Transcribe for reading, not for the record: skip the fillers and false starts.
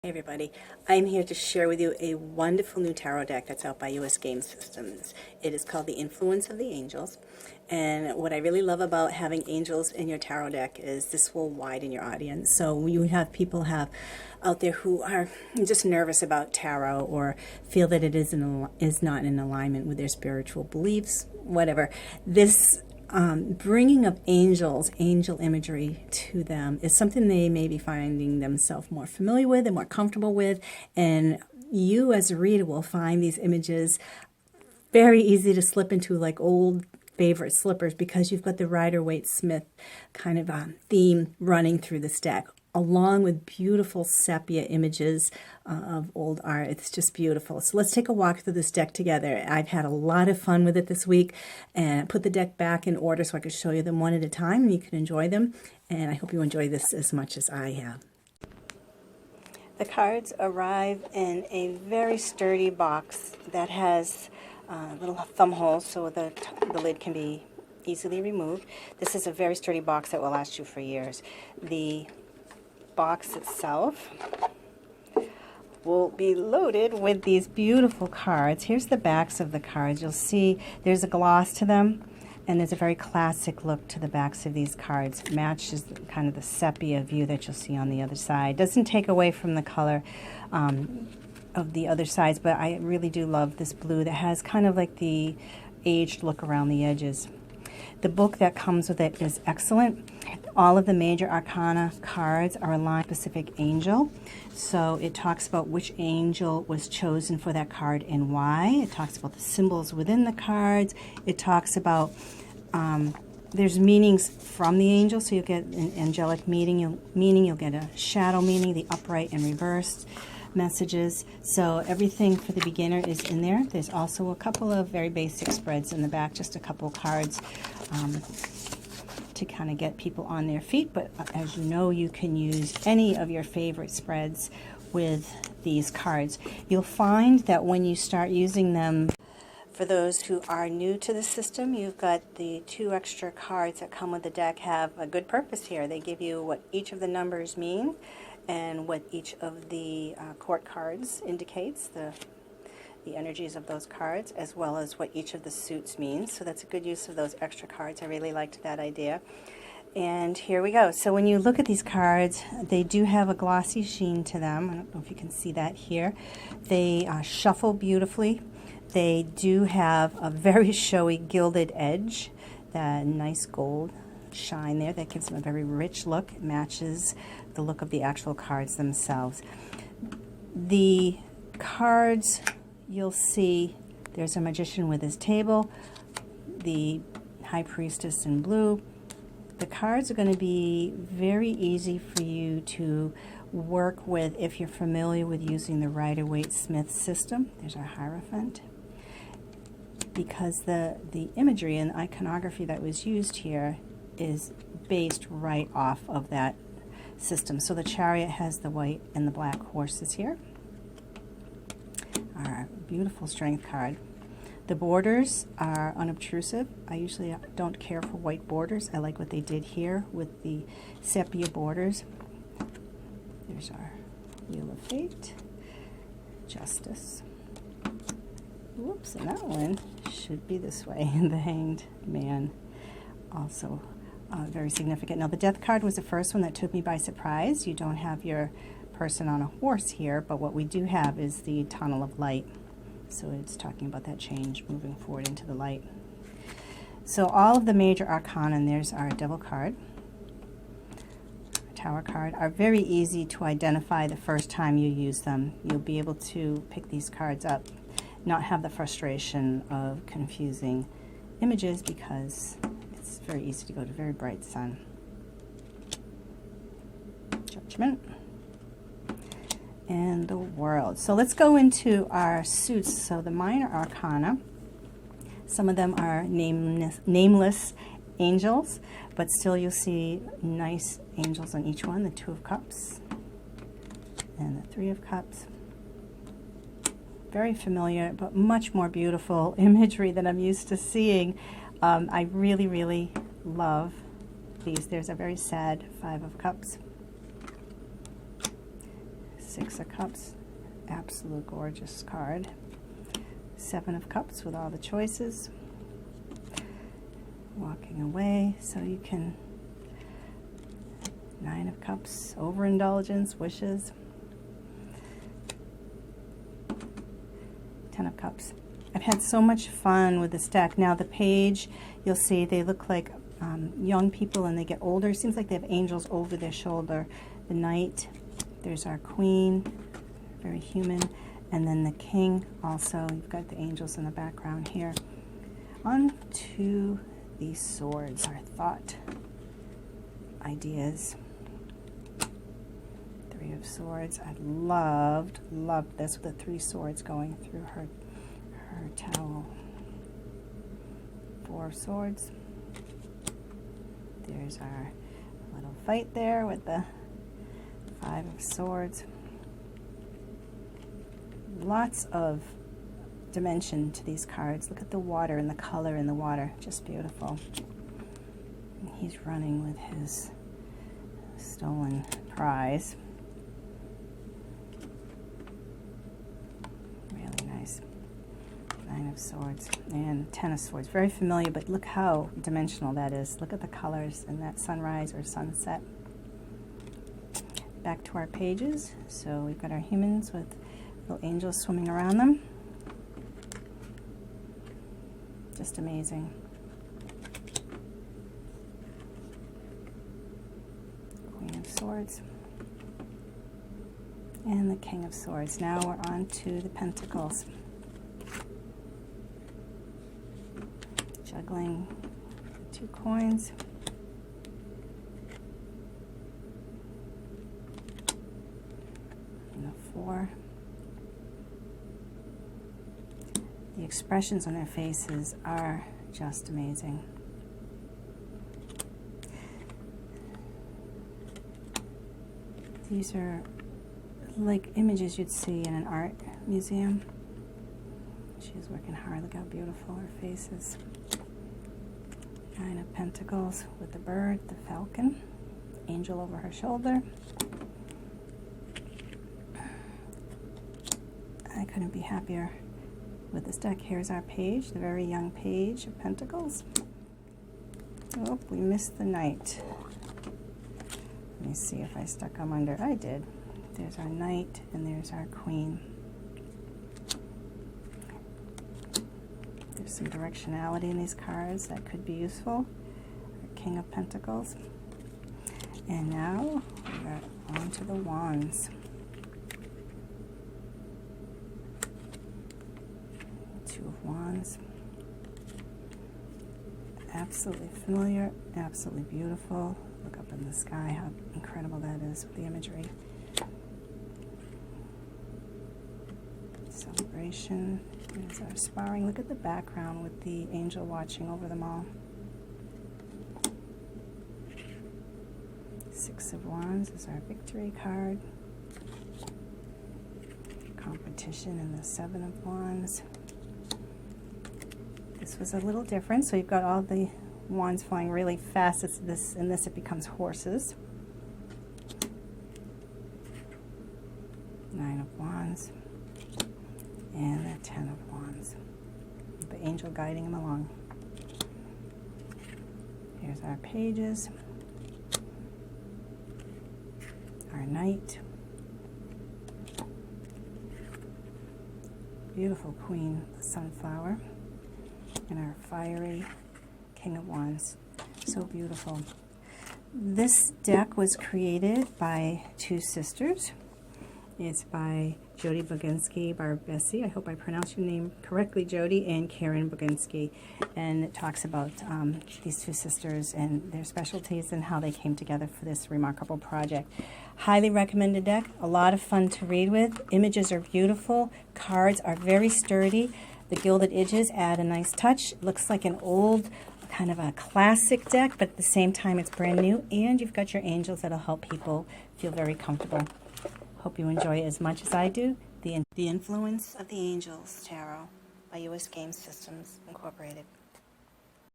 Hey everybody, I'm here to share with you a wonderful new tarot deck that's out by US Game Systems. It is called The Influence of the Angels, and what I really love about having angels in your tarot deck is this will widen your audience. So you have people out there who are just nervous about tarot or feel that it is not in alignment with their spiritual beliefs, whatever. This bringing of angels, angel imagery to them is something they may be finding themselves more familiar with and more comfortable with. And you as a reader will find these images very easy to slip into like old favorite slippers because you've got the Rider Waite Smith kind of theme running through this deck, along with beautiful sepia images of old art. It's just beautiful. So let's take a walk through this deck together. I've had a lot of fun with it this week and put the deck back in order so I could show you them one at a time and you can enjoy them. And I hope you enjoy this as much as I have. The cards arrive in a very sturdy box that has little thumb holes so the lid can be easily removed. This is a very sturdy box that will last you for years. The box itself will be loaded with these beautiful cards. Here's the backs of the cards. You'll see there's a gloss to them and there's a very classic look to the backs of these cards. It matches kind of the sepia view that you'll see on the other side. Doesn't take away from the color of the other sides, but I really do love this blue that has kind of like the aged look around the edges. The book that comes with it is excellent. All of the major arcana cards are aligned to a specific angel. So it talks about which angel was chosen for that card and why. It talks about the symbols within the cards. It talks about, there's meanings from the angel. So you'll get an angelic meaning, you'll get a shadow meaning, the upright and reversed messages. So everything for the beginner is in there. There's also a couple of very basic spreads in the back, just a couple cards to kind of get people on their feet. But as you know, you can use any of your favorite spreads with these cards. You'll find that when you start using them, for those who are new to the system, you've got the 2 extra cards that come with the deck have a good purpose here. They give you what each of the numbers mean and what each of the court cards indicates, the energies of those cards, as well as what each of the suits means. So that's a good use of those extra cards. I really liked that idea. And here we go. So when you look at these cards, they do have a glossy sheen to them. I don't know if you can see that here. They shuffle beautifully. They do have a very showy gilded edge, that nice gold shine there that gives them a very rich look. It matches the look of the actual cards themselves. The cards, you'll see there's a magician with his table, the high priestess in blue. The cards are going to be very easy for you to work with if you're familiar with using the Rider Waite Smith system. There's our Hierophant. Because the imagery and iconography that was used here is based right off of that system. So the Chariot has the white and the black horses here. Our beautiful strength card. The borders are unobtrusive. I usually don't care for white borders. I like what they did here with the sepia borders. There's our Wheel of Fate, Justice. Whoops, and that one should be this way. The Hanged Man, also very significant. Now the Death card was the first one that took me by surprise. You don't have your person on a horse here, but what we do have is the tunnel of light. So it's talking about that change moving forward into the light. So all of the major arcana, and there's our Devil card, our Tower card, are very easy to identify the first time you use them. You'll be able to pick these cards up, not have the frustration of confusing images because it's very easy to go to very bright sun. Judgment. And the World. So let's go into our suits. So the minor arcana, some of them are nameless angels, but still you'll see nice angels on each one. The 2 of Cups and the 3 of Cups. Very familiar, but much more beautiful imagery than I'm used to seeing. I really, really love these. There's a very sad 5 of Cups. Six of Cups, absolute gorgeous card. Seven of Cups with all the choices. Walking away, so you can. Nine of Cups, overindulgence, wishes. Ten of Cups. I've had so much fun with this deck. Now the page, you'll see they look like young people and they get older. Seems like they have angels over their shoulder. The Knight, there's our Queen, very human. And then the King also. You've got the angels in the background here. On to the swords, our thought, ideas. Three of Swords. I loved this with the three swords going through her towel. Four of Swords. There's our little fight there with the Five of Swords. Lots of dimension to these cards. Look at the water and the color in the water. Just beautiful. And he's running with his stolen prize. Really nice. Nine of Swords and Ten of Swords. Very familiar, but look how dimensional that is. Look at the colors in that sunrise or sunset. Back to our pages. So we've got our humans with little angels swimming around them. Just amazing. Queen of Swords. And the King of Swords. Now we're on to the Pentacles. Juggling two coins. And a four. The expressions on their faces are just amazing. These are like images you'd see in an art museum. She's working hard. Look how beautiful her face is. Nine of Pentacles with the bird, the falcon, angel over her shoulder. I couldn't be happier with this deck. Here's our page, the very young Page of Pentacles. Oh, we missed the Knight. Let me see if I stuck them under. I did. There's our Knight and there's our Queen. There's some directionality in these cards that could be useful. Our King of Pentacles. And now we're on to the Wands. Two of Wands. Absolutely familiar, absolutely beautiful. Look up in the sky, how incredible that is with the imagery. Celebration. There's our sparring. Look at the background with the angel watching over them all. Six of Wands is our victory card. Competition in the Seven of Wands. This was a little different, so you've got all the wands flying really fast. In this it becomes horses. Nine of Wands and the Ten of Wands. The angel guiding them along. Here's our pages. Our Knight. Beautiful Queen, the Sunflower. And our fiery King of Wands. So beautiful. This deck was created by two sisters. It's by Jody Boginski Barbesi. I hope I pronounced your name correctly, Jody, and Karen Boginski. And it talks about these two sisters and their specialties and how they came together for this remarkable project. Highly recommended deck. A lot of fun to read with. Images are beautiful. Cards are very sturdy. The gilded edges add a nice touch. It looks like an old, kind of a classic deck, but at the same time it's brand new. And you've got your angels that'll help people feel very comfortable. Hope you enjoy it as much as I do. The Influence of the Angels Tarot by U.S. Game Systems Incorporated.